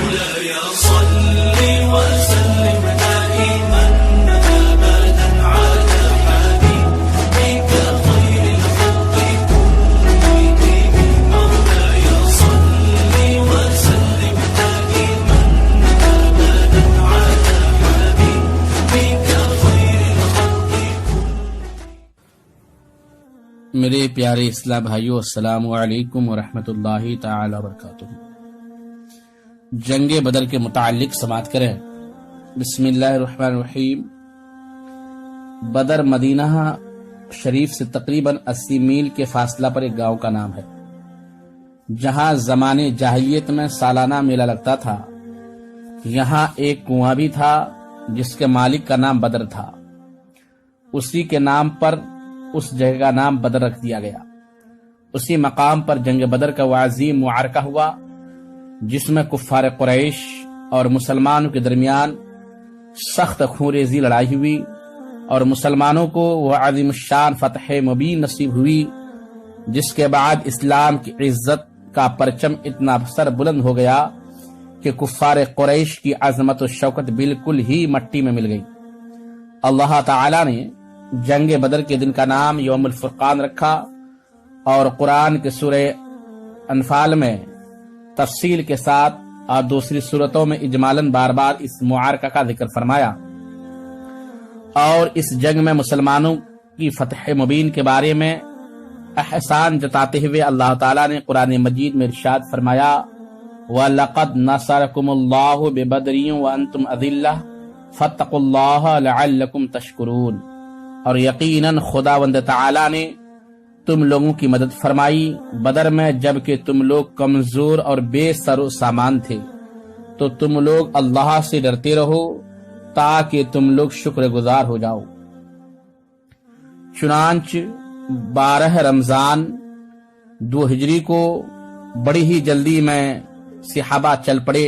مولاي صل وسلم دائما أبدا على حبيبك خير الخلق كلهم. مولاي صل وسلم دائما أبدا على حبيبك خير الخلق كلهم. میرے پیارے اسلام بھائیو، السلام علیکم ورحمۃ اللہ تعالی وبرکاتہ۔ جنگ بدر کے متعلق سماعت کریں۔ بسم اللہ الرحمن الرحیم۔ بدر مدینہ شریف سے تقریباً 80 میل کے فاصلہ پر ایک گاؤں کا نام ہے، جہاں زمانے جاہلیت میں سالانہ میلہ لگتا تھا۔ یہاں ایک کنواں بھی تھا جس کے مالک کا نام بدر تھا۔ اسی کے نام پر اس جگہ کا نام بدر رکھ دیا گیا۔ اسی مقام پر جنگ بدر کا وہ عظیم معرکہ ہوا جس میں کفار قریش اور مسلمانوں کے درمیان سخت خونریزی لڑائی ہوئی، اور مسلمانوں کو وہ عظیم الشان فتح مبین نصیب ہوئی، جس کے بعد اسلام کی عزت کا پرچم اتنا سر بلند ہو گیا کہ کفار قریش کی عظمت و شوکت بالکل ہی مٹی میں مل گئی۔ اللہ تعالی نے جنگ بدر کے دن کا نام یوم الفرقان رکھا، اور قرآن کے سورہ انفال میں تفصیل کے ساتھ اور دوسری سورتوں میں اجمالاً بار بار اس معرکہ کا ذکر فرمایا، اور اس جنگ میں مسلمانوں کی فتح مبین کے بارے میں احسان جتاتے ہوئے اللہ تعالیٰ نے قرآن مجید میں ارشاد فرمایا، وَلَقَدْ نَصَرَكُمُ اللَّهُ بِبَدْرٍ وَأَنْتُمْ أَذِلَّةٌ فَاتَّقُوا اللَّهَ لَعَلَّكُمْ تَشْكُرُونَ۔ اور یقیناً خداوند تعالی نے تم لوگوں کی مدد فرمائی بدر میں، جبکہ تم لوگ کمزور اور بے سر و سامان تھے، تو تم لوگ اللہ سے ڈرتے رہو تاکہ تم لوگ شکر گزار ہو جاؤ۔ چنانچہ 12 رمضان 2 ہجری کو بڑی ہی جلدی میں صحابہ چل پڑے،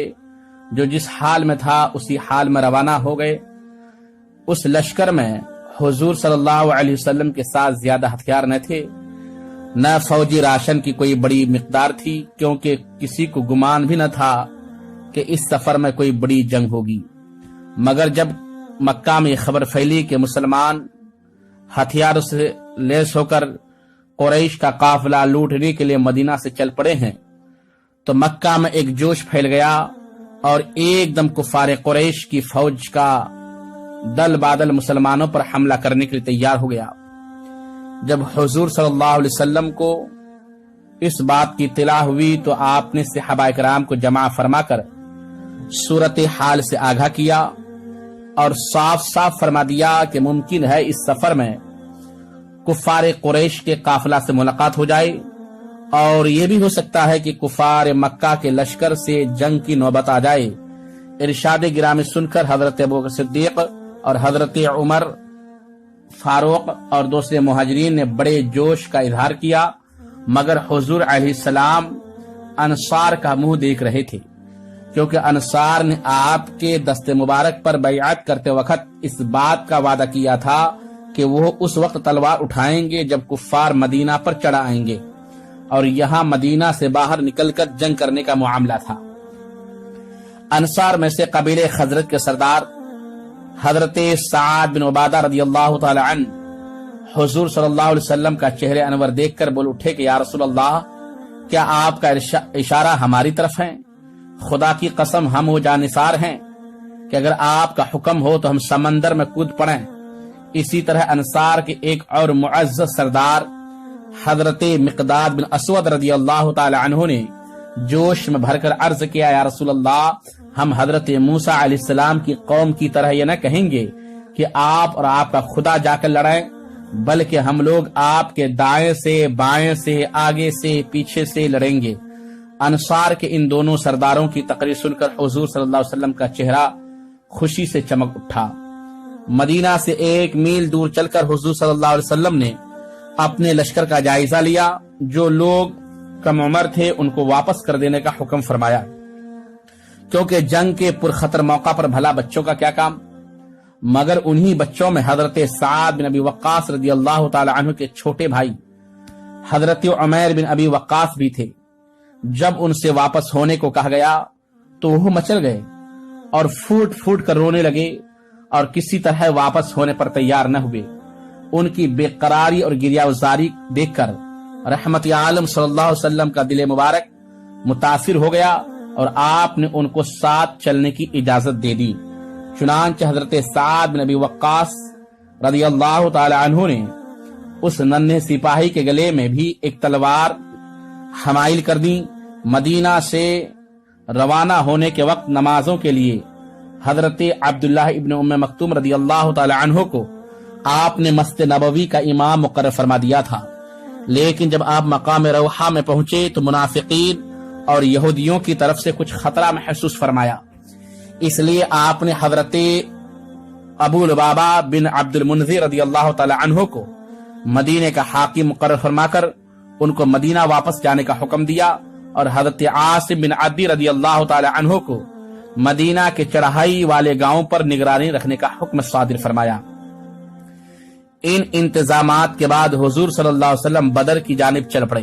جو جس حال میں تھا اسی حال میں روانہ ہو گئے۔ اس لشکر میں حضور صلی اللہ علیہ وسلم کے ساتھ زیادہ ہتھیار نہ تھے، نہ فوجی راشن کی کوئی بڑی مقدار تھی، کیونکہ کسی کو گمان بھی نہ تھا کہ اس سفر میں کوئی بڑی جنگ ہوگی۔ مگر جب مکہ میں یہ خبر پھیلی کہ مسلمان ہتھیاروں سے لیس ہو کر قریش کا قافلہ لوٹنے کے لیے مدینہ سے چل پڑے ہیں، تو مکہ میں ایک جوش پھیل گیا، اور ایک دم کفار قریش کی فوج کا دل بادل مسلمانوں پر حملہ کرنے کے لیے تیار ہو گیا۔ جب حضور صلی اللہ علیہ وسلم کو اس بات کی اطلاع ہوئی تو آپ نے صحابہ کرام کو جمع فرما کر صورت حال سے آگاہ کیا، اور صاف صاف فرما دیا کہ ممکن ہے اس سفر میں کفار قریش کے قافلہ سے ملاقات ہو جائے، اور یہ بھی ہو سکتا ہے کہ کفار مکہ کے لشکر سے جنگ کی نوبت آ جائے۔ ارشاد گرامی سن کر حضرت ابوبکر صدیق اور حضرت عمر فاروق اور دوسرے مہاجرین نے بڑے جوش کا اظہار کیا، مگر حضور علیہ السلام انصار کا منہ دیکھ رہے تھے، کیونکہ انصار نے آپ کے دست مبارک پر بیعت کرتے وقت اس بات کا وعدہ کیا تھا کہ وہ اس وقت تلوار اٹھائیں گے جب کفار مدینہ پر چڑھ آئیں گے، اور یہاں مدینہ سے باہر نکل کر جنگ کرنے کا معاملہ تھا۔ انصار میں سے قبیلے خزرج کے سردار حضرت سعد بن عبادہ رضی اللہ تعالی عنہ حضور صلی اللہ علیہ وسلم کا چہرے انور دیکھ کر بول اٹھے کہ یا رسول اللہ، کیا آپ کا اشارہ ہماری طرف ہے؟ خدا کی قسم ہم وہ جانثار ہیں کہ اگر آپ کا حکم ہو تو ہم سمندر میں کود پڑیں۔ اسی طرح انصار کے ایک اور معزز سردار حضرت مقداد بن اسود رضی اللہ تعالی عنہ نے جوش میں بھر کر عرض کیا، یا رسول اللہ، ہم حضرت موسیٰ علیہ السلام کی قوم کی طرح یہ نہ کہیں گے کہ آپ اور آپ کا خدا جا کر لڑائیں، بلکہ ہم لوگ آپ کے دائیں سے بائیں سے آگے سے پیچھے سے لڑیں گے۔ انصار کے ان دونوں سرداروں کی تقریر سن کر حضور صلی اللہ علیہ وسلم کا چہرہ خوشی سے چمک اٹھا۔ مدینہ سے 1 میل دور چل کر حضور صلی اللہ علیہ وسلم نے اپنے لشکر کا جائزہ لیا، جو لوگ کم عمر تھے ان کو واپس کر دینے کا حکم فرمایا، کیونکہ جنگ کے پرخطر موقع پر بھلا بچوں کا کیا کام۔ مگر انہی بچوں میں حضرت سعد بن ابی وقاص رضی اللہ تعالی عنہ کے چھوٹے بھائی حضرت عمیر بن ابی وقاص بھی تھے۔ جب ان سے واپس ہونے کو کہا گیا تو وہ مچل گئے اور پھوٹ پھوٹ کر رونے لگے اور کسی طرح واپس ہونے پر تیار نہ ہوئے۔ ان کی بے قراری اور گریہ‌وزاری دیکھ کر رحمت عالم صلی اللہ علیہ وسلم کا دل مبارک متاثر ہو گیا اور آپ نے ان کو ساتھ چلنے کی اجازت دے دی۔ چنانچہ حضرت سعد بن ابی وقاص رضی اللہ تعالی عنہ نے اس ننھے سپاہی کے گلے میں بھی ایک تلوار حمائل کر دی۔ مدینہ سے روانہ ہونے کے وقت نمازوں کے لیے حضرت عبداللہ ابن ام مکتوم رضی اللہ تعالی عنہ کو آپ نے مسجد نبوی کا امام مقرر فرما دیا تھا، لیکن جب آپ مقام روحہ میں پہنچے تو منافقین اور یہودیوں کی طرف سے کچھ خطرہ محسوس فرمایا، اس لیے آپ نے حضرت ابو لبابہ بن عبد المنذر رضی اللہ تعالی عنہ کو مدینے کا حاکم مقرر فرما کر ان کو مدینہ واپس جانے کا حکم دیا، اور حضرت عاصم بن عدی رضی اللہ تعالی عنہ کو مدینہ کے چڑھائی والے گاؤں پر نگرانی رکھنے کا حکم صادر فرمایا۔ ان انتظامات کے بعد حضور صلی اللہ علیہ وسلم بدر کی جانب چل پڑے،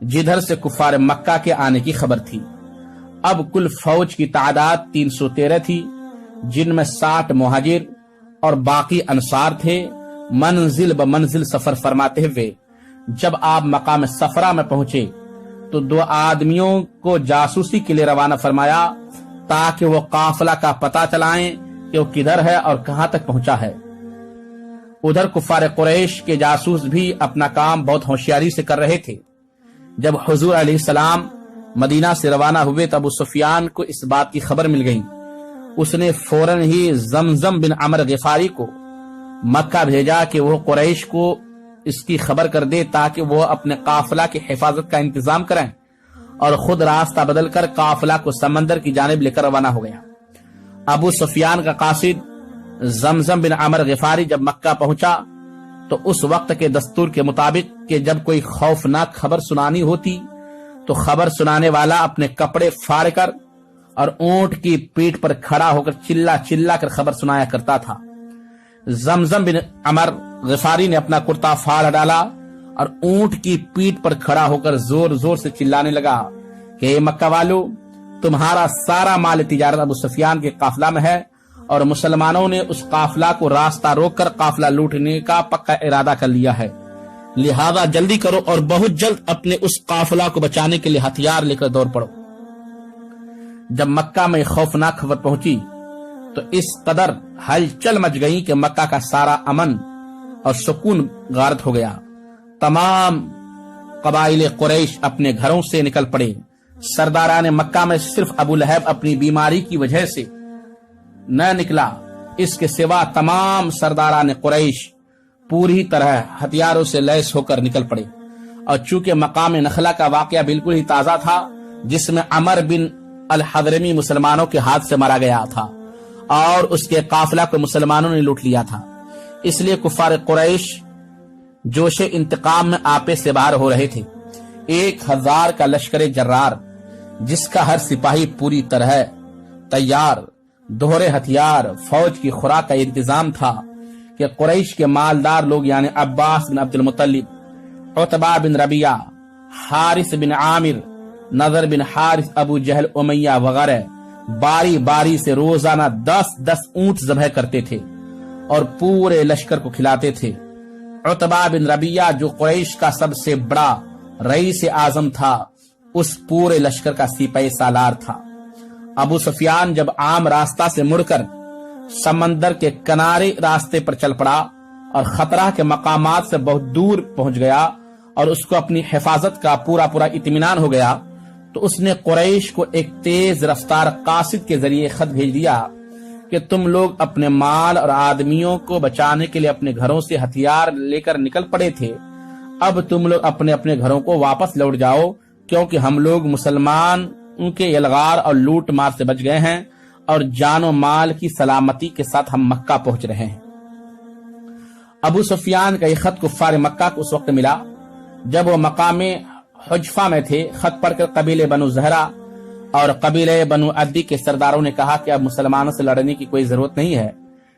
جدھر سے کفار مکہ کے آنے کی خبر تھی۔ اب کل فوج کی تعداد 313 تھی، جن میں 60 مہاجر اور باقی انصار تھے۔ منزل بمنزل سفر فرماتے ہوئے جب آپ مقام صفرا میں پہنچے تو 2 آدمیوں کو جاسوسی کے لیے روانہ فرمایا تاکہ وہ قافلہ کا پتہ چلائیں کہ وہ کدھر ہے اور کہاں تک پہنچا ہے۔ ادھر کفار قریش کے جاسوس بھی اپنا کام بہت ہوشیاری سے کر رہے تھے۔ جب حضور علیہ السلام مدینہ سے روانہ ہوئے تو ابو سفیان کو اس بات کی خبر مل گئی۔ اس نے فوراً ہی زمزم بن عمر غفاری کو مکہ بھیجا کہ وہ قریش کو اس کی خبر کر دے تاکہ وہ اپنے قافلہ کی حفاظت کا انتظام کریں، اور خود راستہ بدل کر قافلہ کو سمندر کی جانب لے کر روانہ ہو گیا۔ ابو سفیان کا قاصد زمزم بن عمر غفاری جب مکہ پہنچا تو اس وقت کے دستور کے مطابق کہ جب کوئی خوفناک خبر سنانی ہوتی تو خبر سنانے والا اپنے کپڑے پھاڑ کر اور اونٹ کی پیٹھ پر کھڑا ہو کر چلا چلا کر خبر سنایا کرتا تھا۔ زمزم بن عمر غفاری نے اپنا کرتا پھاڑ ڈالا اور اونٹ کی پیٹھ پر کھڑا ہو کر زور زور سے چلانے لگا کہ اے مکہ والو، تمہارا سارا مال تجارت ابو سفیان کے قافلہ میں ہے، اور مسلمانوں نے اس قافلہ کو راستہ روک کر قافلہ لوٹنے کا پکا ارادہ کر لیا ہے، لہذا جلدی کرو اور بہت جلد اپنے اس قافلہ کو بچانے کے لیے ہتھیار لے کر دوڑ پڑو۔ جب مکہ میں خوفناک خبر پہنچی تو اس قدر ہلچل مچ گئی کہ مکہ کا سارا امن اور سکون غارت ہو گیا۔ تمام قبائل قریش اپنے گھروں سے نکل پڑے۔ سرداران مکہ میں صرف ابو لہب اپنی بیماری کی وجہ سے نہ نکلا، اس کے سوا تمام سرداران قریش پوری طرح ہتھیاروں سے لیس ہو کر نکل پڑے، اور چونکہ مقام نخلا کا واقعہ بالکل ہی تازہ تھا جس میں عمر بن الحضرمی مسلمانوں کے ہاتھ سے مارا گیا تھا اور اس کے قافلہ کو مسلمانوں نے لوٹ لیا تھا، اس لیے کفار قریش جوش انتقام میں آپے سے باہر ہو رہے تھے۔ 1000 کا لشکر جرار جس کا ہر سپاہی پوری طرح تیار، دوہرے ہتھیار، فوج کی خوراک کا انتظام تھا کہ قریش کے مالدار لوگ یعنی عباس بن عبد المطلب، عتبہ بن ربیعہ، حارث بن عامر، نضر بن حارث، ابو جہل، امیہ وغیرہ باری باری سے روزانہ 10 اونٹ ذبح کرتے تھے اور پورے لشکر کو کھلاتے تھے۔ عتبہ بن ربیعہ جو قریش کا سب سے بڑا رئیس اعظم تھا، اس پورے لشکر کا سپاہی سالار تھا۔ ابو سفیان جب عام راستہ سے مڑ کر سمندر کے کنارے راستے پر چل پڑا اور خطرہ کے مقامات سے بہت دور پہنچ گیا اور اس کو اپنی حفاظت کا پورا اطمینان ہو گیا تو اس نے قریش کو ایک تیز رفتار قاصد کے ذریعے خط بھیج دیا کہ تم لوگ اپنے مال اور آدمیوں کو بچانے کے لیے اپنے گھروں سے ہتھیار لے کر نکل پڑے تھے، اب تم لوگ اپنے اپنے گھروں کو واپس لوٹ جاؤ، کیونکہ ہم لوگ مسلمان ان کے یلغار اور لوٹ مار سے بچ گئے ہیں اور جان و مال کی سلامتی کے ساتھ ہم مکہ پہنچ رہے ہیں۔ ابو سفیان کا یہ خط کفار مکہ کو اس وقت ملا جب وہ مقام حجفہ میں تھے۔ خط پڑھ کر قبیلے بنو زہرہ اور قبیلے بنو عدی کے سرداروں نے کہا کہ اب مسلمانوں سے لڑنے کی کوئی ضرورت نہیں ہے،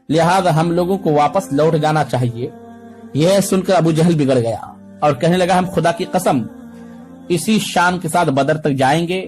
لہذا ہم لوگوں کو واپس لوٹ جانا چاہیے۔ یہ سن کر ابو جہل بگڑ گیا اور کہنے لگا ہم خدا کی قسم اسی شان کے ساتھ بدر تک جائیں گے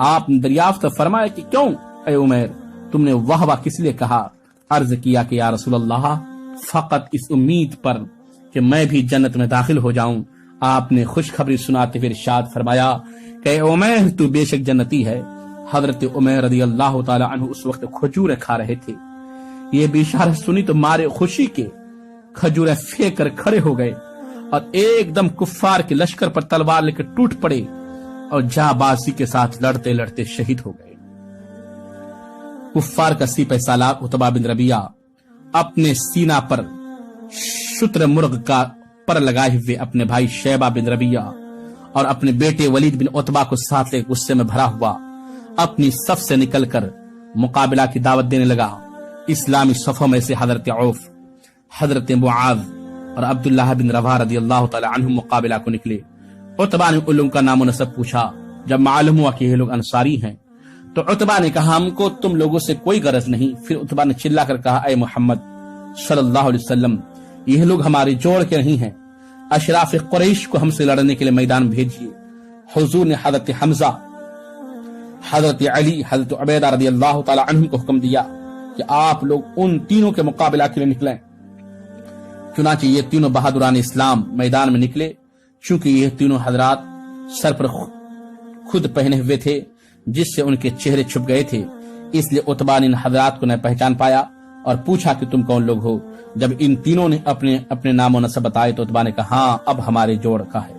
آپ نے دریافت فرمایا کہ کیوں اے عمیر تم نے واہ واہ کس لیے کہا؟ عرض کیا کہ یا رسول اللہ فقط اس امید پر کہ میں بھی جنت میں داخل ہو جاؤں۔ آپ نے خوشخبری سناتے ہوئے ارشاد فرمایا کہ اے عمیر تو بے شک جنتی ہے۔ حضرت عمیر رضی اللہ تعالی عنہ اس وقت کھجوریں کھا رہے تھے۔ یہ بشارت سنی تو مارے خوشی کے کھجوریں پھینک کر کھڑے ہو گئے اور ایک دم کفار کے لشکر پر تلوار لے کر ٹوٹ پڑے اور جاں بازی کے ساتھ لڑتے لڑتے شہید ہو گئے۔ کفار کا سپہ سالار عتبہ بن ربیعہ اپنے سینہ پر شتر مرغ کا پر لگائے ہوئے اپنے بھائی شیبہ بن ربیعہ اور اپنے بیٹے ولید بن عتبہ کو ساتھ لے غصے میں بھرا ہوا اپنی صف سے نکل کر مقابلہ کی دعوت دینے لگا۔ اسلامی صفوں میں سے حضرت عوف، حضرت معاذ اور عبداللہ بن رواحہ رضی اللہ تعالی عنہ مقابلہ کو نکلے۔ عتبہ نے ان لوگوں کا نام و نسب پوچھا۔ جب معلوم ہوا کہ یہ لوگ انصاری ہیں تو عتبہ نے کہا ہم کو تم لوگوں سے کوئی غرض نہیں۔ پھر عتبہ نے چلا کر کہا اے محمد صلی اللہ علیہ وسلم یہ لوگ ہمارے جوڑ کے نہیں ہیں، اشراف قریش کو ہم سے لڑنے کے لیے میدان بھیجیے۔ حضور نے حضرت حمزہ، حضرت علی، حضرت عبیدہ رضی اللہ تعالی عنہم کو حکم دیا کہ آپ لوگ ان تینوں کے مقابلہ کے لیے نکلیں۔ چنانچہ یہ تینوں بہادران اسلام میدان میں نکلے۔ چونکہ یہ تینوں حضرات سر پر خود پہنے ہوئے تھے جس سے ان کے چہرے چھپ گئے تھے، اس لیے عتبہ نے ان حضرات کو نہ پہچان پایا اور پوچھا کہ تم کون لوگ ہو۔ جب ان تینوں نے اپنے اپنے نام و نسب بتائے تو عتبہ نے کہا ہاں اب ہمارے جوڑ کا ہے۔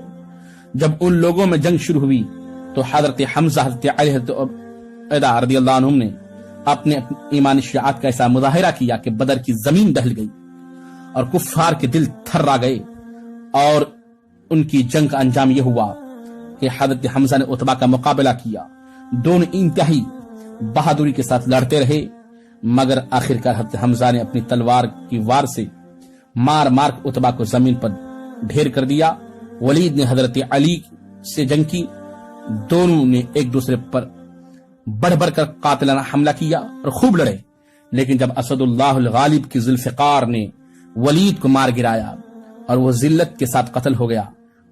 جب ان لوگوں میں جنگ شروع ہوئی تو حضرت حمزہ، حضرت علی، حضرت عبیدہ رضی اللہ عنہم نے اپنے ایمانی شجاعت کا ایسا مظاہرہ کیا کہ بدر کی زمین دہل گئی اور کفار کے دل تھرا گئے، اور ان کی جنگ کا انجام یہ ہوا کہ حضرت حمزہ نے عتبہ کا مقابلہ کیا۔ دونوں انتہائی بہادری کے ساتھ لڑتے رہے، مگر آخرکار حضرت حمزہ نے اپنی تلوار کی وار سے مار مار عتبہ کو زمین پر ڈھیر کر دیا۔ ولید نے حضرت علی سے جنگ کی۔ دونوں نے ایک دوسرے پر بڑھ بڑھ کر قاتلانہ حملہ کیا اور خوب لڑے، لیکن جب اسد اللہ الغالب کی ذوالفقار نے ولید کو مار گرایا اور وہ ذلت کے ساتھ قتل ہو گیا،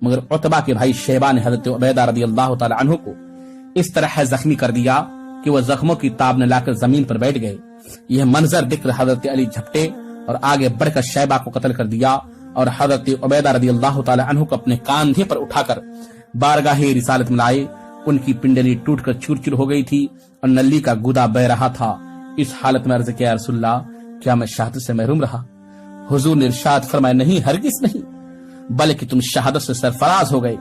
مگر عتبہ کے بھائی شیبہ نے حضرت عبیدہ رضی اللہ تعالی عنہ کو اس طرح زخمی کر دیا کہ وہ زخموں کی تاب نے لا کر زمین پر بیٹھ گئے۔ یہ منظر دیکھ کر حضرت علی جھپٹے اور آگے بڑھ کر شیبہ کو قتل کر دیا اور حضرت عبیدہ رضی اللہ تعالی عنہ کو اپنے کاندھے پر اٹھا کر بارگاہ رسالت میں لائے۔ ان کی پنڈلی ٹوٹ کر چور چور ہو گئی تھی اور نلی کا گودا بہ رہا تھا۔ اس حالت میں عرض کیا رسول اللہ کیا میں شہادت سے محروم رہا؟ حضور نے ارشاد فرمایا نہیں ہرگز نہیں، بلکہ تم شہادت سے سرفراز ہو گئے۔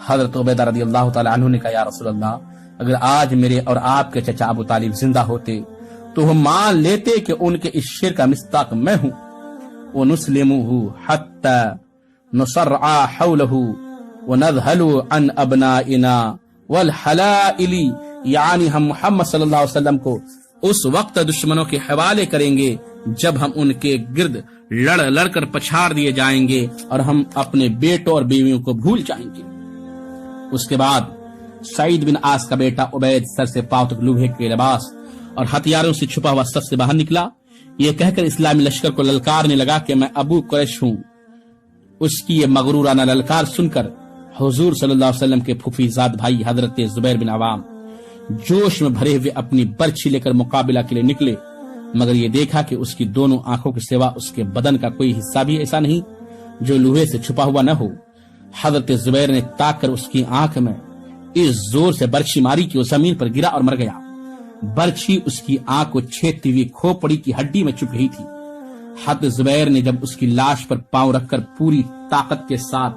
حضرت عبیدہ رضی اللہ تعالی عنہ نے کہا یا رسول اللہ اگر آج میرے اور آپ کے چچا ابو طالب زندہ ہوتے تو ہم مان لیتے کہ ان کے اس شعر کا مصداق میں ہوں، وَنُسْلِمُهُ حَتَّى نُصَرْعَ حَوْلَهُ وَنَذْهَلُ عَنْ أَبْنَائِنَا وَالْحَلَائِلِ، یعنی ہم محمد صلی اللہ علیہ وسلم کو اس وقت دشمنوں کے حوالے کریں گے جب ہم ان کے گرد لڑ لڑ کر پچھاڑ دیے جائیں گے اور ہم اپنے بیٹوں اور بیویوں کو بھول جائیں گے۔ اس کے بعد سعید بن عاص کا بیٹا عبید سر سے پاؤں تک لوہے کے لباس اور ہتھیاروں سے چھپا ہوا صف سے باہر نکلا، یہ کہہ کر اسلامی لشکر کو للکارنے لگا کہ میں ابو قریش ہوں۔ اس کی یہ مغرورانہ للکار سن کر حضور صلی اللہ علیہ وسلم کے پھوپھی زاد بھائی حضرت زبیر بن عوام جوش میں بھرے ہوئے اپنی برچھی لے کر مقابلہ کے لیے نکلے، مگر یہ دیکھا کہ اس کی دونوں آنکھوں کے سوا اس کے بدن کا کوئی حصہ بھی ایسا نہیں جو لوہے سے چھپا ہوا نہ ہو۔ حضرت زبیر نے تاک کر اس کی آنکھ میں اس زور سے برچھی ماری کہ وہ زمین پر گرا اور مر گیا۔ برچھی اس کی آنکھ کو چھیدتی ہوئی کھوپڑی کی ہڈی میں چپ رہی تھی۔ حضرت زبیر نے جب اس کی لاش پر پاؤں رکھ کر پوری طاقت کے ساتھ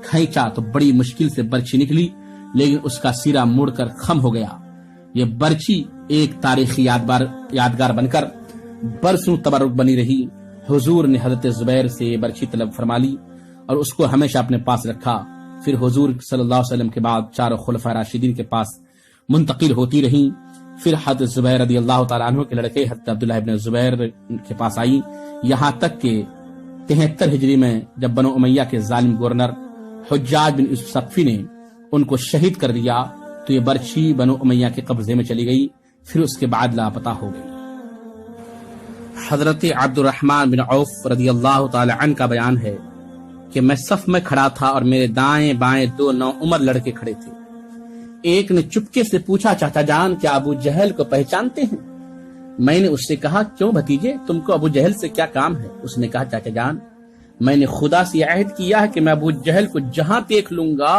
کھینچا تو بڑی مشکل سے برچھی نکلی، لیکن اس کا سرا مڑ کر خم ہو گیا۔ یہ برچھی ایک تاریخی یادگار بن کر برسوں تبرک بنی رہی۔ حضور نے حضرت زبیر سے یہ برچھی طلب فرما لی اور اس کو ہمیشہ اپنے پاس رکھا۔ پھر حضور صلی اللہ علیہ وسلم کے بعد چاروں خلفاء راشدین کے پاس منتقل ہوتی رہیں۔ پھر حضرت زبیر رضی اللہ تعالیٰ عنہ کے لڑکے حضرت عبداللہ ابن زبیر کے پاس آئی، یہاں تک کہ 73 ہجری میں جب بنو امیہ کے ظالم گورنر حجاج بن یوسف ثقفی نے ان کو شہید کر دیا تو یہ برچھی بنو امیہ کے قبضے میں چلی گئی، پھر اس کے بعد لاپتہ ہو گئی۔ حضرت عبد الرحمن بن عوف رضی اللہ تعالی عنہ کا بیان ہے کہ میں صف میں کھڑا تھا اور میرے دائیں بائیں 2 نوعمر لڑکے کھڑے تھے۔ ایک نے چپکے سے پوچھا، چاچا جان کیا ابو جہل کو پہچانتے ہیں؟ میں نے اس سے کہا، کیوں بھتیجے، تم کو ابو جہل سے کیا کام ہے؟ اس نے کہا، چاچا جان میں نے خدا سے عہد کیا ہے کہ میں ابو جہل کو جہاں دیکھ لوں گا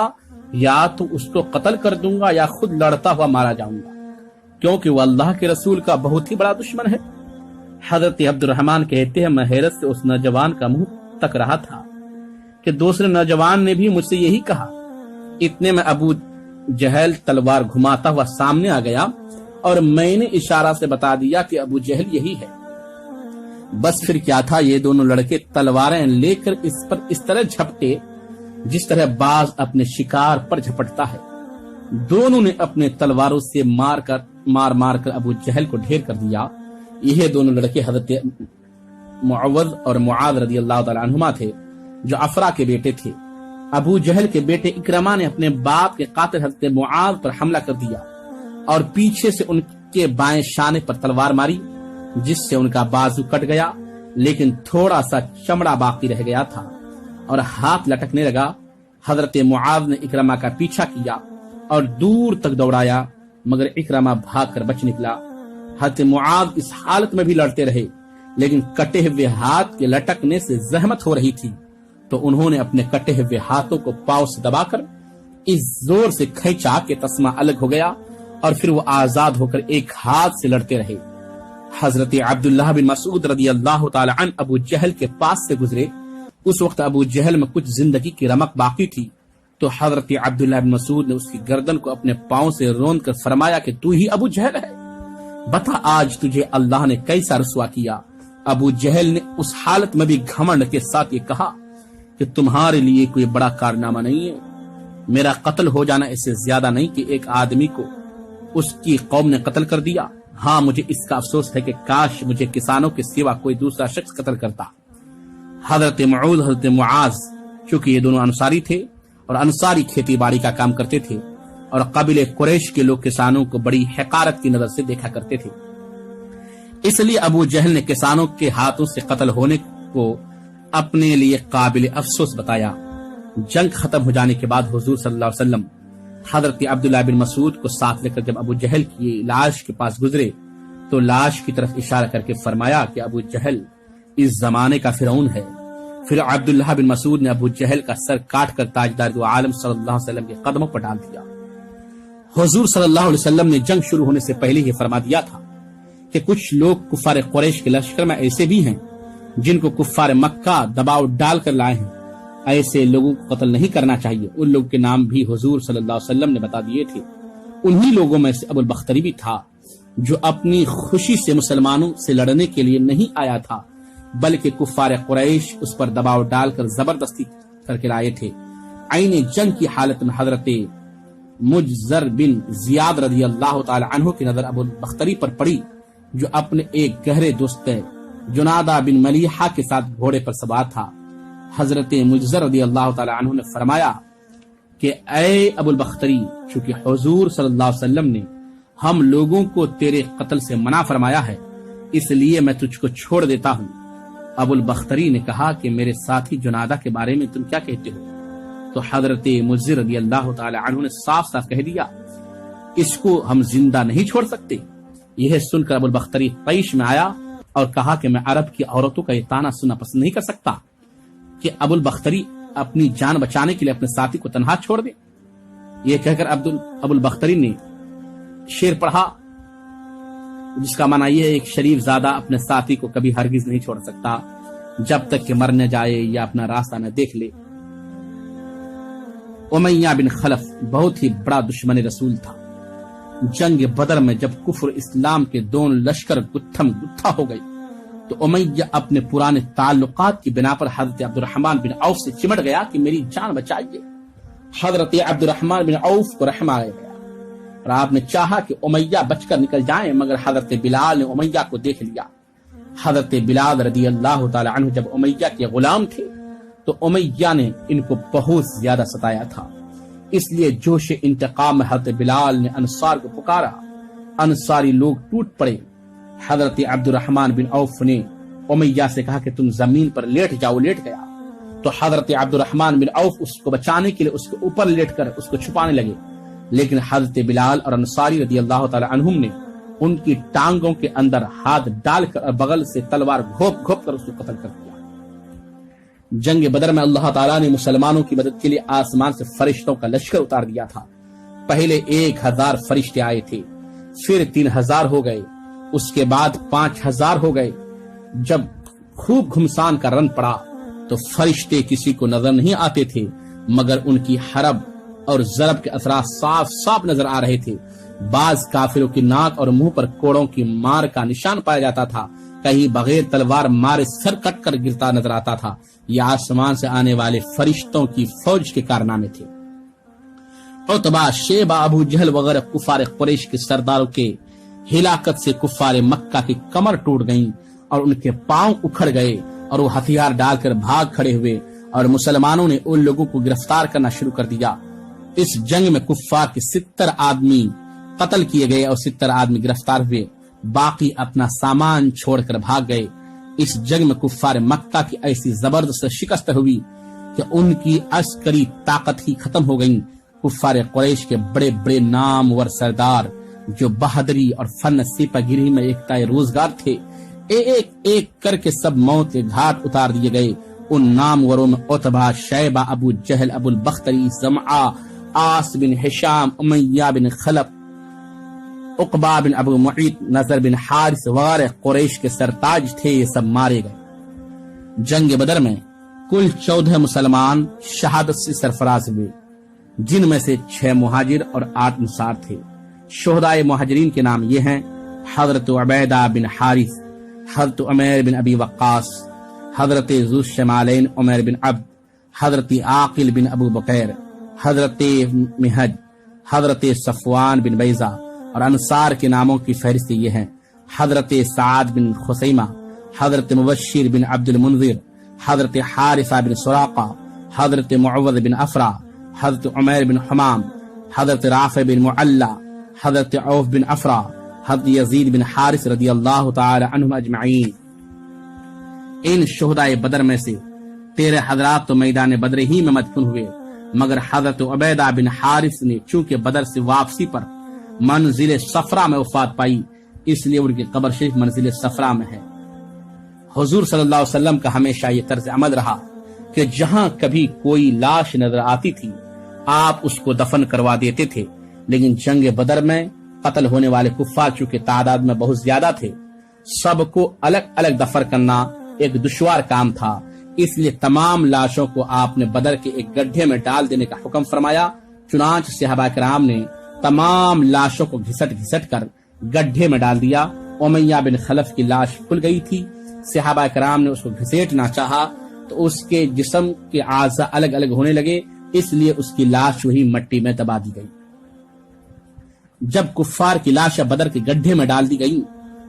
یا تو اس کو قتل کر دوں گا یا خود لڑتا ہوا مارا جاؤں گا، کیونکہ وہ اللہ کے رسول کا بہت ہی بڑا دشمن ہے۔ حضرت عبد الرحمن کہتے ہیں، میں حیرت سے اس نوجوان کا منہ تک رہا تھا کہ دوسرے نوجوان نے بھی مجھ سے یہی کہا۔ اتنے میں ابو جہل تلوار گھماتا ہوا سامنے آ گیا اور میں نے اشارہ سے بتا دیا کہ ابو جہل یہی ہے۔ بس پھر کیا تھا، یہ دونوں لڑکے تلواریں لے کر اس پر اس طرح جھپٹے جس طرح باز اپنے شکار پر جھپٹتا ہے۔ دونوں نے اپنے تلواروں سے مار کر ابو جہل کو ڈھیر کر دیا۔ یہ دونوں لڑکے حضرت معوذ اور معاذ رضی اللہ تعالی عنہما تھے، جو افرا کے بیٹے تھے۔ ابو جہل کے بیٹے اکرما نے اپنے باپ کے قاتل حضرت معاذ پر حملہ کر دیا اور پیچھے سے ان کے بائیں شانے پر تلوار ماری، جس سے ان کا بازو کٹ گیا، لیکن تھوڑا سا چمڑا باقی رہ گیا تھا اور ہاتھ لٹکنے لگا۔ حضرت معاذ نے اکرما کا پیچھا کیا اور دور تک دوڑایا، مگر اکرما بھاگ کر بچ نکلا۔ حضرت معاذ اس حالت میں بھی لڑتے رہے، لیکن کٹے ہوئے ہاتھ کے لٹکنے سے زحمت ہو رہی تھی، تو انہوں نے اپنے کٹے ہوئے ہاتھوں کو پاؤں سے دبا کر اس زور سے کھینچا کہ تسمہ الگ ہو گیا اور پھر وہ آزاد ہو کر ایک ہاتھ سے لڑتے رہے۔ حضرت عبداللہ بن مسعود رضی اللہ تعالی عنہ ابو جہل کے پاس سے گزرے۔ اس وقت ابو جہل میں کچھ زندگی کی رمق باقی تھی، تو حضرت عبداللہ بن مسعود نے اس کی گردن کو اپنے پاؤں سے روند کر فرمایا کہ تو ہی ابو جہل ہے، بتا آج تجھے اللہ نے کیسا رسوا کیا۔ ابو جہل نے اس حالت میں بھی گھمنڈ کے ساتھ یہ کہا کہ تمہارے لیے کوئی بڑا کارنامہ نہیں ہے، میرا قتل ہو جانا اس سے زیادہ نہیں کہ ایک آدمی کو اس کی قوم نے قتل کر دیا۔ ہاں مجھے اس کا افسوس ہے کہ کاش مجھے کسانوں کے سوا کوئی دوسرا شخص قتل کرتا۔ حضرت معوذ حضرت معاذ چونکہ یہ دونوں انصاری تھے اور انصاری کھیتی باڑی کا کام کرتے تھے اور قبیلے قریش کے لوگ کسانوں کو بڑی حقارت کی نظر سے دیکھا کرتے تھے، اس لیے ابو جہل نے کسانوں کے ہاتھوں سے قتل ہونے کو اپنے لیے قابل افسوس بتایا۔ جنگ ختم ہو جانے کے بعد حضور صلی اللہ علیہ وسلم حضرت عبداللہ بن مسعود کو ساتھ لے کر جب ابو جہل کی لاش کے پاس گزرے تو لاش کی طرف اشارہ کر کے فرمایا کہ ابو جہل اس زمانے کا فرعون ہے۔ پھر عبداللہ بن مسعود نے ابو جہل کا سر کاٹ کر تاجدار دو عالم صلی اللہ علیہ وسلم کے قدموں پر ڈال دیا۔ حضور صلی اللہ علیہ وسلم نے جنگ شروع ہونے سے پہلے ہی فرما دیا تھا کہ کچھ لوگ کفار قریش کے لشکر میں ایسے بھی ہیں جن کو کفار مکہ دباؤ ڈال کر لائے ہیں، ایسے لوگوں کو قتل نہیں کرنا چاہیے۔ ان لوگوں کے نام بھی حضور صلی اللہ علیہ وسلم نے بتا دیے تھے۔ انہی لوگوں میں سے ابو البختری بھی تھا، جو اپنی خوشی سے مسلمانوں سے لڑنے کے لیے نہیں آیا تھا، بلکہ کفار قریش اس پر دباؤ ڈال کر زبردستی کر کے لائے تھے۔ عین جنگ کی حالت میں حضرت مجزر بن زیاد رضی اللہ تعالی عنہ کی نظر ابو البختری پر پڑی، جو اپنے ایک گہرے دوست جنادہ بن ملیحہ کے ساتھ گھوڑے پر سوار تھا۔ حضرت مجزر رضی اللہ تعالی عنہ نے فرمایا کہ اے ابو البختری، چونکہ حضور صلی اللہ علیہ وسلم نے ہم لوگوں کو تیرے قتل سے منع فرمایا ہے، اس لیے میں تجھ کو چھوڑ دیتا ہوں۔ ابو البختری نے کہا کہ میرے ساتھی جنادہ کے بارے میں تم کیا کہتے ہو؟ تو حضرت مجزر رضی اللہ تعالی عنہ نے صاف صاف کہہ دیا، اس کو ہم زندہ نہیں چھوڑ سکتے۔ یہ سن کر ابو البختری طیش میں آیا اور کہا کہ میں عرب کی عورتوں کا یہ طعنہ سننا پسند نہیں کر سکتا کہ ابو البختری اپنی جان بچانے کے لیے اپنے ساتھی کو تنہا چھوڑ دے۔ یہ کہہ کر ابو البختری نے شعر پڑھا، جس کا معنی یہ ہے ایک شریف زادہ اپنے ساتھی کو کبھی ہرگز نہیں چھوڑ سکتا جب تک کہ مر نہ جائے یا اپنا راستہ نہ دیکھ لے۔ امیہ بن خلف بہت ہی بڑا دشمن رسول تھا۔ جنگ بدر میں جب کفر اسلام کے دونوں لشکر گتھم گتھا ہو گئی تو امیہ اپنے پرانے تعلقات کی بنا پر حضرت عبد الرحمن بن عوف سے چمٹ گیا کہ میری جان بچائیے۔ حضرت عبد الرحمن بن عوف کو رحم آ گیا اور آپ نے چاہا کہ امیہ بچ کر نکل جائیں، مگر حضرت بلال نے امیہ کو دیکھ لیا۔ حضرت بلال رضی اللہ تعالی عنہ جب امیہ کے غلام تھے تو امیہ نے ان کو بہت زیادہ ستایا تھا، اس لیے جوش انتقام میں حضرت بلال نے انصار کو پکارا۔ انصاری لوگ ٹوٹ پڑے۔ حضرت عبد الرحمن بن عوف نے امیہ سے کہا کہ تم زمین پر لیٹ جاؤ۔ لیٹ گیا تو حضرت عبد الرحمن بن عوف اس کو بچانے کے لیے اس کے اوپر لیٹ کر اس کو چھپانے لگے، لیکن حضرت بلال اور انصاری رضی اللہ تعالی عنہم نے ان کی ٹانگوں کے اندر ہاتھ ڈال کر اور بغل سے تلوار گھوپ گھوپ کر اس کو قتل کر دیا۔ جنگ بدر میں اللہ تعالیٰ نے مسلمانوں کی مدد کے لیے آسمان سے فرشتوں کا لشکر اتار دیا تھا۔ پہلے 1000 فرشتے آئے تھے، پھر 3000 ہو گئے، اس کے بعد 5000 ہو گئے۔ جب خوب گھمسان کا رن پڑا تو فرشتے کسی کو نظر نہیں آتے تھے، مگر ان کی حرب اور ضرب کے اثرات صاف صاف نظر آ رہے تھے۔ بعض کافروں کی ناک اور منہ پر کوڑوں کی مار کا نشان پایا جاتا تھا، کہیں بغیر تلوار مارے سر کٹ کر گرتا نظر آتا تھا۔ یہ آسمان سے آنے والے فرشتوں کی فوج کے کارنامے تھے۔ عتبہ، شیبہ، ابو جہل وغیرہ کفار قریش کے سرداروں کے ہلاکت سے کفار مکہ کی کمر ٹوٹ گئیں اور ان کے پاؤں اکھڑ گئے اور وہ ہتھیار ڈال کر بھاگ کھڑے ہوئے، اور مسلمانوں نے ان لوگوں کو گرفتار کرنا شروع کر دیا۔ اس جنگ میں کفار کے 70 آدمی قتل کیے گئے اور 70 آدمی گرفتار ہوئے، باقی اپنا سامان چھوڑ کر بھاگ گئے۔ اس جنگ میں کفار مکہ کی ایسی زبردست شکست ہوئی کہ ان کی عسکری طاقت ہی ختم ہو گئی۔ کفار قریش کے بڑے بڑے نامور سردار جو بہادری اور فن سپہ گیری میں ایکتا روزگار تھے، ایک ایک کر کے سب موت کے گھاٹ اتار دیے گئے۔ ان ناموروں میں عتبہ، شیبہ، ابو جہل، ابو البختری، زمعہ، عاص بن ہشام، امیہ بن خلف، عقبہ بن ابو معیط، نضر بن حارث وغیرہ قریش کے سرتاج تھے، یہ سب مارے گئے۔ جنگ بدر میں کل 14 مسلمان شہادت سے سرفراز ہوئے، جن میں سے 6 مہاجر اور 8 انصار تھے۔ شہدائے مہاجرین کے نام یہ ہیں: حضرت عبیدہ بن حارث، حضرت عمیر بن ابی وقاص، حضرت ذو الشمالین عمیر بن عبد، حضرت عاقل بن ابو بکیر، حضرت مہج، حضرت صفوان بن بیضہ۔ اور انصار کے ناموں کی فہرست یہ ہیں: حضرت سعد بن خسیمہ، حضرت مبشر بن عبد المنذر، حضرت حارثہ بن سراقہ، حضرت معوذ بن افرا، حضرت عمیر بن حمام، حضرت رافع بن معلہ، حضرت عوف بن افرا، حضرت یزید بن حارث رضی اللہ تعالی عنہم اجمعین۔ ان شہدائے بدر میں سے 13 حضرات تو میدان بدر ہی میں مدفون ہوئے، مگر حضرت عبیدہ بن حارث نے چونکہ بدر سے واپسی پر منزل صفرا میں وفات پائی، اس لیے ان کی قبر شریف منزل صفرا میں ہے۔ حضور صلی اللہ علیہ وسلم کا ہمیشہ یہ طرز عمل رہا کہ جہاں کبھی کوئی لاش نظر آتی تھی آپ اس کو دفن کروا دیتے تھے، لیکن جنگ بدر میں قتل ہونے والے کفار چونکہ تعداد میں بہت زیادہ تھے، سب کو الگ الگ دفن کرنا ایک دشوار کام تھا، اس لیے تمام لاشوں کو آپ نے بدر کے ایک گڈھے میں ڈال دینے کا حکم فرمایا۔ چنانچہ صحابہ کرام نے تمام لاشوں کو گھسٹ گھسٹ کر گڈھے میں ڈال دیا۔ امیہ بن خلف کی لاش کھل گئی تھی، صحابہ کرام نے اس کو گھسیٹنا چاہا تو اس کے جسم کے اعضاء الگ الگ ہونے لگے، اس لیے اس کی لاش وہی مٹی میں دبا دی گئی۔ جب کفار کی لاشیں بدر کے گڈھے میں ڈال دی گئی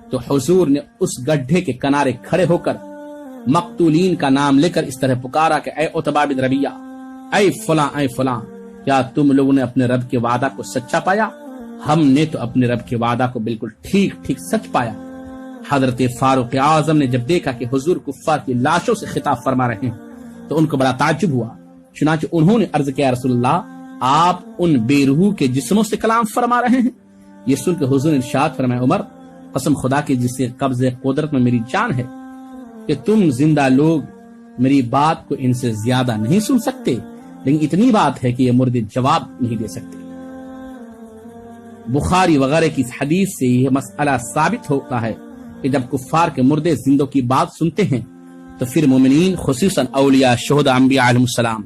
تو حضور نے اس گڈھے کے کنارے کھڑے ہو کر مقتولین کا نام لے کر اس طرح پکارا کہ اے عتبہ بن ربیعہ، اے فلاں اے فلاں، کیا تم لوگوں نے اپنے رب کے وعدہ کو سچا پایا؟ ہم نے تو اپنے رب کے وعدہ کو بالکل ٹھیک ٹھیک سچ پایا۔ حضرت فاروق اعظم نے جب دیکھا کہ حضور کفار کی لاشوں سے خطاب فرما رہے ہیں تو ان کو بڑا تعجب ہوا، چنانچہ انہوں نے عرض کیا رسول اللہ، آپ ان بے روح کے جسموں سے کلام فرما رہے ہیں؟ یہ سن کے حضور نے ارشاد فرمایا، عمر، قسم خدا کے جس سے قبض قدرت میں میری جان ہے کہ تم زندہ لوگ میری بات کو ان سے زیادہ نہیں سن سکتے، لیکن اتنی بات ہے کہ یہ مردے جواب نہیں دے سکتے۔ بخاری وغیرہ کی اس حدیث سے یہ مسئلہ ثابت ہوتا ہے کہ جب کفار کے مردے زندوں کی بات سنتے ہیں تو پھر مومنین خصوصاً اولیاء، شہداء، انبیاء علیہم السلام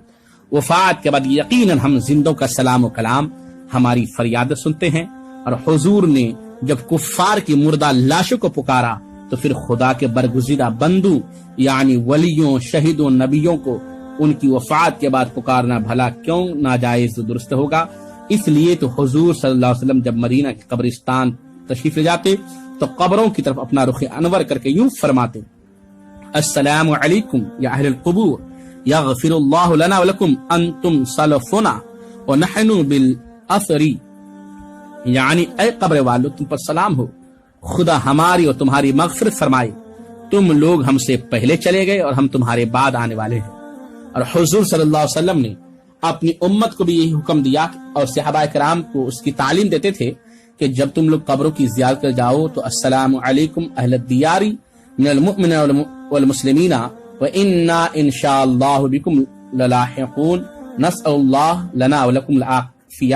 وفات کے بعد یقیناً ہم زندوں کا سلام و کلام، ہماری فریاد سنتے ہیں۔ اور حضور نے جب کفار کی مردہ لاشوں کو پکارا تو پھر خدا کے برگزیدہ بندوں یعنی ولیوں، شہیدوں، نبیوں کو ان کی وفات کے بعد پکارنا بھلا کیوں ناجائز درست ہوگا؟ اس لیے تو حضور صلی اللہ علیہ وسلم جب مدینہ کے قبرستان تشریف لے جاتے تو قبروں کی طرف اپنا رخ انور کر کے یوں فرماتے، السلام علیکم یا اہل القبور، یغفر اللہ لنا ولکم انتم سلفنا ونحن بالاثر، یعنی اے قبر والو تم پر سلام ہو، خدا ہماری اور تمہاری مغفرت فرمائے، تم لوگ ہم سے پہلے چلے گئے اور ہم تمہارے بعد آنے والے ہیں۔ اور حضور صلی اللہ علیہ وسلم نے اپنی امت کو بھی یہی حکم دیا اور صحابہ کرام کو اس کی تعلیم دیتے تھے کہ جب تم لوگ قبروں کی زیارت کر جاؤ تو السلام علیکم اہل الدیار من المؤمنین والمسلمین وإنا ان شاء اللہ بکم للاحقون نسأل اللہ لنا ولکم العافیہ۔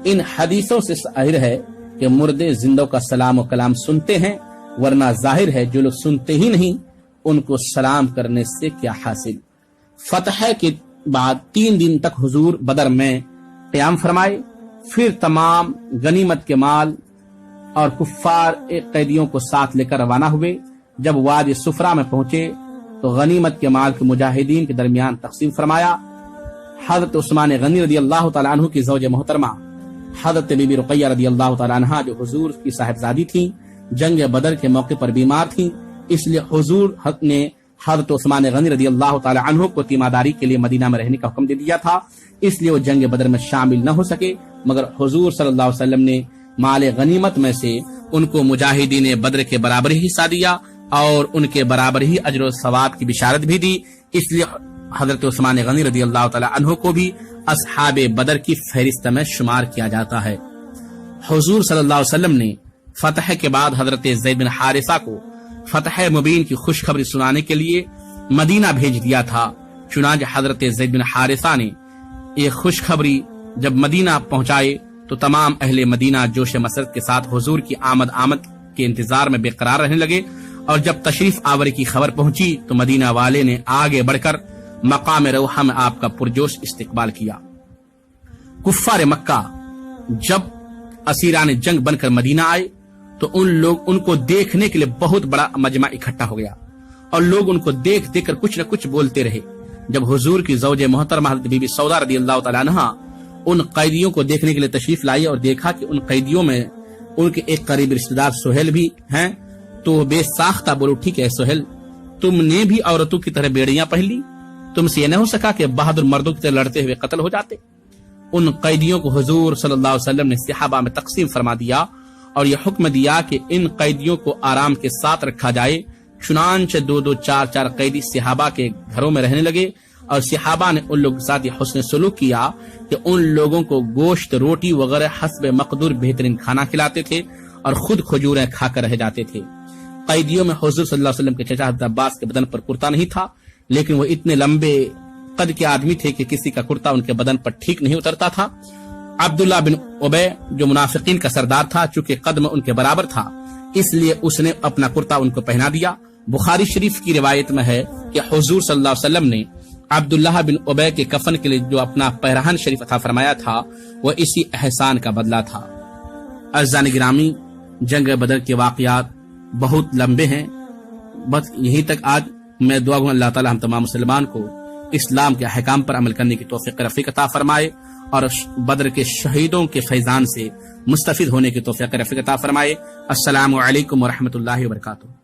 ان حدیثوں سے ظاہر ہے کہ مردے زندوں کا سلام و کلام سنتے ہیں، ورنہ ظاہر ہے جو لوگ سنتے ہی نہیں ان کو سلام کرنے سے کیا حاصل۔ فتح کے بعد 3 دن تک حضور بدر میں قیام فرمائے، پھر تمام غنیمت کے مال اور کفار قیدیوں کو ساتھ لے کر روانہ ہوئے۔ جب وادی صفرا میں پہنچے تو غنیمت کے مال کو مجاہدین کے درمیان تقسیم فرمایا۔ حضرت عثمان غنی رضی اللہ تعالیٰ عنہ کی زوج محترمہ حضرت بی بی رقیہ رضی اللہ تعالیٰ عنہ جو حضور کی صاحبزادی تھیں، جنگ بدر کے موقع پر بیمار تھیں، اس لیے حضور نے حضرت عثمان غنی رضی اللہ تعالیٰ عنہ کو تیمارداری کے لیے مدینہ میں رہنے کا حکم دے دیا تھا، اس لیے وہ جنگ بدر میں شامل نہ ہو سکے، مگر حضور صلی اللہ علیہ وسلم نے مال غنیمت میں سے ان کو مجاہدین بدر کے برابر ہی حصہ دیا اور ان کے برابر ہی اجر و ثواب کی بشارت بھی دی، اس لیے حضرت عثمان غنی رضی اللہ تعالیٰ عنہ کو بھی اصحاب بدر کی فہرست میں شمار کیا جاتا ہے۔ حضور صلی اللہ علیہ وسلم نے فتح کے بعد حضرت زید بن حارثہ کو فتح مبین کی خوشخبری سنانے کے لیے مدینہ بھیج دیا تھا، چنانچہ حضرت زید بن حارثہ نے یہ خوشخبری جب مدینہ پہنچائے تو تمام اہل مدینہ جوش مسرت کے ساتھ حضور کی آمد کے انتظار میں بے قرار رہنے لگے، اور جب تشریف آوری کی خبر پہنچی تو مدینہ والے نے آگے بڑھ کر مقام روحہ میں آپ کا پرجوش استقبال کیا۔ کفار مکہ جب اسیران جنگ بن کر مدینہ آئے تو ان کو دیکھنے کے لیے بہت بڑا مجمع اکٹھا ہو گیا، اور لوگ ان کو دیکھ کر کچھ نہ کچھ بولتے رہے۔ جب حضور کی زوج محترمہ حضرت بی بی سودا رضی اللہ تعالیٰ عنہ ان قیدیوں کو دیکھنے کے لیے تشریف لائی اور دیکھا کہ ان قیدیوں میں ان کے ایک قریبی رشتہ دار سہیل بھی ہیں، تو بے ساختہ بولو، ٹھیک ہے سہیل، تم نے بھی عورتوں کی طرح بیڑیاں پہن لی، تم سے یہ نہ ہو سکا کہ بہادر مردوں کی طرح لڑتے ہوئے قتل ہو جاتے۔ ان قیدیوں کو حضور صلی اللہ علیہ وسلم نے صحابہ میں تقسیم فرما دیا اور یہ حکم دیا کہ ان قیدیوں کو آرام کے ساتھ رکھا جائے، چنانچہ 2-2 4-4 قیدی صحابہ کے گھروں میں رہنے لگے، اور صحابہ نے ان لوگوں کے ساتھ یہ حسن سلوک کیا کہ ان لوگوں کو گوشت، روٹی وغیرہ حسب مقدور بہترین کھانا کھلاتے تھے اور خود کھجوریں کھا کر رہ جاتے تھے۔ قیدیوں میں حضور صلی اللہ علیہ وسلم کے چچا حضرت عباس کے بدن پر کرتا نہیں تھا، لیکن وہ اتنے لمبے قد کے آدمی تھے کہ کسی کا کرتا ان کے بدن پر ٹھیک نہیں اترتا تھا۔ عبداللہ بن ابی جو منافقین کا سردار تھا، چونکہ قد میں ان کے برابر تھا، اس لیے اس نے اپنا کرتا ان کو پہنا دیا۔ بخاری شریف کی روایت میں ہے کہ حضور صلی اللہ علیہ وسلم نے عبداللہ بن ابی کے کفن کے لیے جو اپنا پیرہن شریف عطا فرمایا تھا وہ اسی احسان کا بدلہ تھا۔ عزیزان گرامی، جنگ بدر کے واقعات بہت لمبے ہیں، بس یہی تک آج میں دعا گو اللہ تعالی ہم تمام مسلمان کو اسلام کے احکام پر عمل کرنے کی توفیق رفیق عطا فرمائے اور بدر کے شہیدوں کے فیضان سے مستفید ہونے کی توفیق رفیق عطا فرمائے۔ السلام علیکم ورحمۃ اللہ وبرکاتہ۔